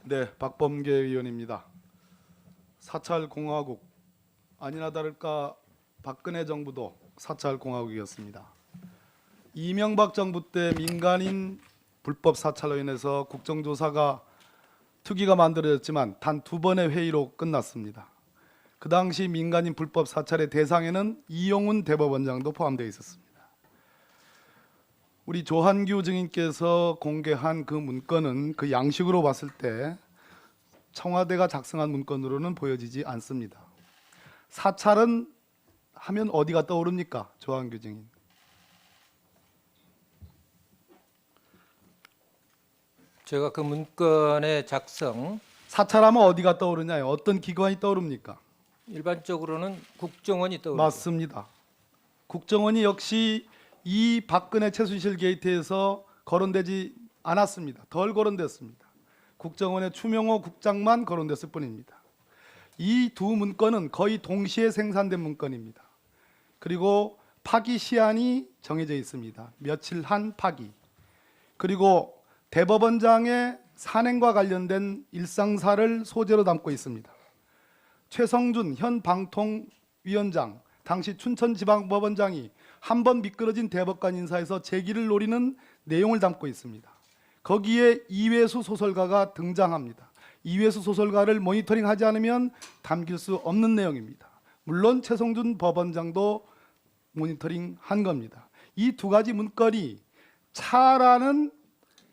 네, 박범계 의원입니다. 사찰 공화국 아니나 다를까 박근혜 정부도 사찰 공화국이었습니다. 이명박 정부 때 민간인 불법 사찰로 인해서 국정조사가 특위가 만들어졌지만 단 2번의 회의로 끝났습니다. 그 당시 민간인 불법 사찰의 대상에는 이용훈 대법원장도 포함되어 있었습니다. 우리 조한규 증인께서 공개한 그 문건은 그 양식으로 봤을 때 청와대가 작성한 문건으로는 보여지지 않습니다. 사찰은 하면 어디가 떠오릅니까? 조한규 증인. 제가 그 문건의 작성, 사찰하면 어디가 떠오르냐요? 어떤 기관이 떠오릅니까? 일반적으로는 국정원이 떠오르죠. 맞습니다. 국정원이 역시 이 박근혜 최순실 게이트에서 거론되지 않았습니다. 덜 거론됐습니다. 국정원의 추명호 국장만 거론됐을 뿐입니다. 이 두 문건은 거의 동시에 생산된 문건입니다. 그리고 파기 시한이 정해져 있습니다. 며칠 한 파기. 그리고 대법원장의 산행과 관련된 일상사를 소재로 담고 있습니다. 최성준 현 방통위원장, 당시 춘천지방법원장이 한 번 미끄러진 대법관 인사에서 재기를 노리는 내용을 담고 있습니다. 거기에 이회수 소설가가 등장합니다. 이회수 소설가를 모니터링하지 않으면 담길 수 없는 내용입니다. 물론 최성준 법원장도 모니터링한 겁니다. 이 두 가지 문건이 차라는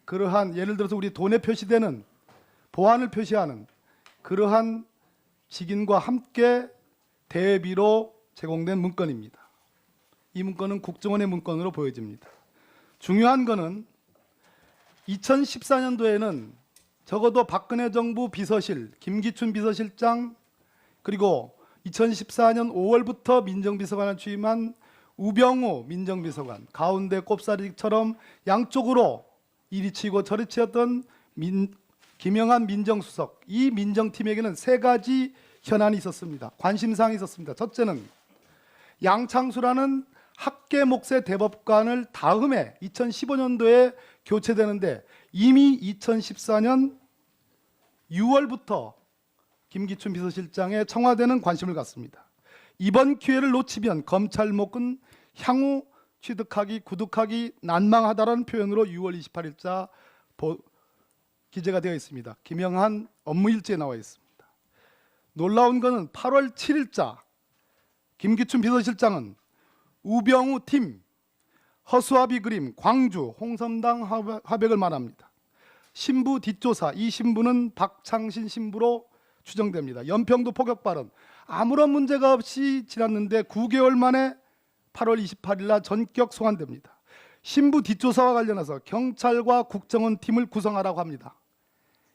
그러한 예를 들어서 우리 돈에 표시되는 보안을 표시하는 그러한 직인과 함께 대비로 제공된 문건입니다. 이 문건은 국정원의 문건으로 보여집니다. 중요한 것은 2014년도에는 적어도 박근혜 정부 비서실, 김기춘 비서실장, 그리고 2014년 5월부터 민정비서관을 취임한 우병우 민정비서관, 가운데 꼽사리처럼 양쪽으로 이리 치고 저리 치었던 김영한 민정수석, 이 민정팀에게는 3가지 현안이 있었습니다. 관심사항이 있었습니다. 첫째는 양창수라는 학계 몫의 대법관을 다음해 2015년도에 교체되는데 이미 2014년 6월부터 김기춘 비서실장의 청와대는 관심을 갖습니다. 이번 기회를 놓치면 검찰목은 향후 취득하기, 구득하기 난망하다라는 표현으로 6월 28일자 기재가 되어 있습니다. 김영한 업무일지에 나와 있습니다. 놀라운 것은 8월 7일자 김기춘 비서실장은 우병우 팀, 허수아비 그림, 광주, 홍성당 화백을 말합니다. 신부 뒷조사, 이 신부는 박창신 신부로 추정됩니다. 연평도 포격 발언, 아무런 문제가 없이 지났는데 9개월 만에 8월 28일 날 전격 소환됩니다. 신부 뒷조사와 관련해서 경찰과 국정원 팀을 구성하라고 합니다.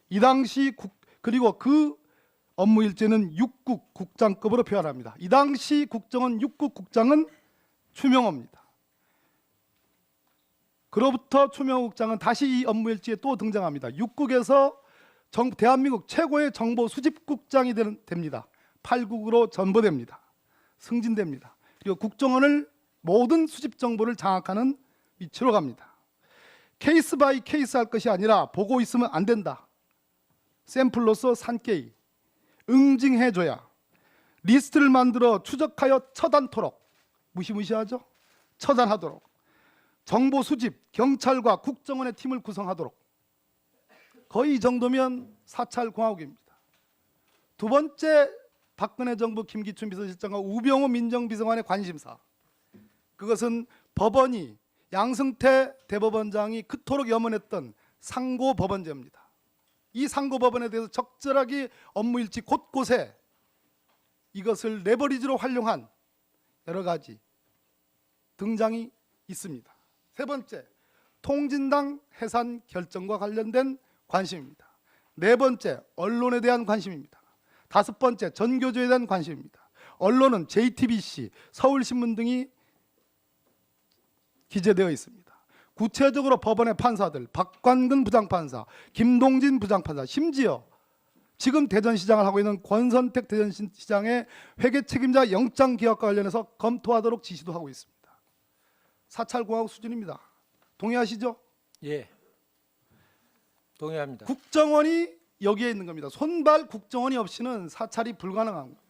이 당시 그리고 그 업무 일지는 6국 국장급으로 표현합니다. 이 당시 국정원 6국 국장은 추명호입니다. 그로부터 추명호 국장은 다시 이 업무 일지에 또 등장합니다. 6국에서 대한민국 최고의 정보 수집국장이 됩니다. 8국으로 전보됩니다. 승진됩니다. 그리고 국정원을 모든 수집 정보를 장악하는 위치로 갑니다. 케이스 바이 케이스 할 것이 아니라 보고 있으면 안 된다. 샘플로서 산케이 응징해줘야 리스트를 만들어 추적하여 처단토록, 무시무시하죠? 처단하도록, 정보 수집, 경찰과 국정원의 팀을 구성하도록, 거의 이 정도면 사찰 공화국입니다. 두 번째, 박근혜 정부 김기춘 비서실장과 우병우 민정비서관의 관심사, 그것은 법원이 양승태 대법원장이 그토록 염원했던 상고법원제입니다. 이 상고법원에 대해서 적절하게 업무일지 곳곳에 이것을 레버리지로 활용한 여러 가지 등장이 있습니다. 세 번째, 통진당 해산 결정과 관련된 관심입니다. 네 번째, 언론에 대한 관심입니다. 다섯 번째, 전교조에 대한 관심입니다. 언론은 JTBC, 서울신문 등이 기재되어 있습니다. 구체적으로 법원의 판사들, 박관근 부장판사, 김동진 부장판사, 심지어 지금 대전시장을 하고 있는 권선택 대전시장의 회계 책임자 영장 기각과 관련해서 검토하도록 지시도 하고 있습니다. 사찰공화국 수준입니다. 동의하시죠? 예, 동의합니다. 국정원이 여기에 있는 겁니다. 손발 국정원이 없이는 사찰이 불가능합니다.